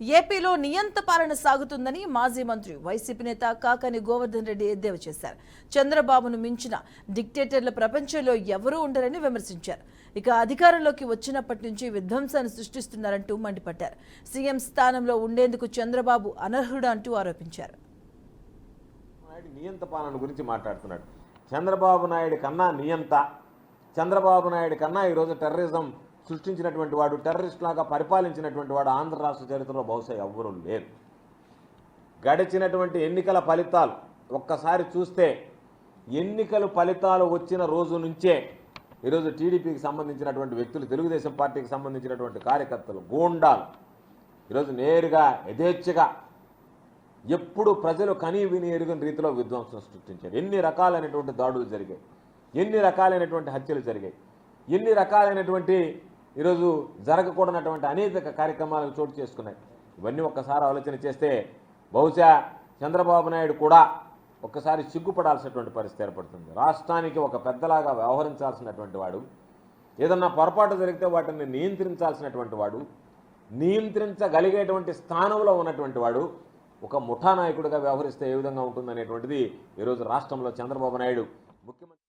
ఏపీలో నియంత పాలన సాగుతుందని మాజీ మంత్రి వైసీపీ నేత కాకాని గోవర్ధన్ రెడ్డి ఎద్దేవా చేశారు. చంద్రబాబును మించిన డిక్టేటర్ల ప్రపంచంలో ఎవరూ ఉండరని విమర్శించారు. ఇక అధికారంలోకి వచ్చినప్పటి నుంచి విధ్వంసాన్ని సృష్టిస్తున్నారంటూ మండిపడ్డారు. సీఎం స్థానంలో ఉండేందుకు చంద్రబాబు అనర్హుడు అంటూ ఆరోపించారు. నియంత పాలన గురించి మాట్లాడుతున్నాడు. చంద్రబాబు నాయుడు కన్నా నియంత, చంద్రబాబు నాయుడు కన్నా ఈరోజు టెర్రరిజం సృష్టించినటువంటి వాడు, టెర్రరిస్ట్ లాగా పరిపాలించినటువంటి వాడు ఆంధ్ర రాష్ట్ర చరిత్రలో బహుశా ఎవ్వరూ లేరు. గడిచినటువంటి ఎన్నికల ఫలితాలు ఒక్కసారి చూస్తే, ఎన్నికల ఫలితాలు వచ్చిన రోజు నుంచే ఈరోజు టీడీపీకి సంబంధించినటువంటి వ్యక్తులు, తెలుగుదేశం పార్టీకి సంబంధించినటువంటి కార్యకర్తలు, గూండాలు ఈరోజు నేరుగా యథేచ్ఛగా ఎప్పుడు ప్రజలు కనీ విని ఎరుగని రీతిలో విధ్వంసం సృష్టించారు. ఎన్ని రకాలైనటువంటి దాడులు జరిగాయి, ఎన్ని రకాలైనటువంటి హత్యలు జరిగాయి, ఎన్ని రకాలైనటువంటి ఈరోజు జరగకూడనటువంటి అనేక కార్యక్రమాలకు చోటు చేసుకున్నాయి. ఇవన్నీ ఒక్కసారి ఆలోచన చేస్తే బహుశా చంద్రబాబు నాయుడు కూడా ఒక్కసారి సిగ్గుపడాల్సినటువంటి పరిస్థితి ఏర్పడుతుంది. రాష్ట్రానికి ఒక పెద్దలాగా వ్యవహరించాల్సినటువంటి వాడు, ఏదన్నా పొరపాటు జరిగితే వాటిని నియంత్రించాల్సినటువంటి వాడు, నియంత్రించగలిగేటువంటి స్థానంలో ఉన్నటువంటి వాడు ఒక ముఠా నాయకుడిగా వ్యవహరిస్తే ఏ విధంగా ఉంటుందనేటువంటిది ఈరోజు రాష్ట్రంలో చంద్రబాబు నాయుడు ముఖ్యమంత్రి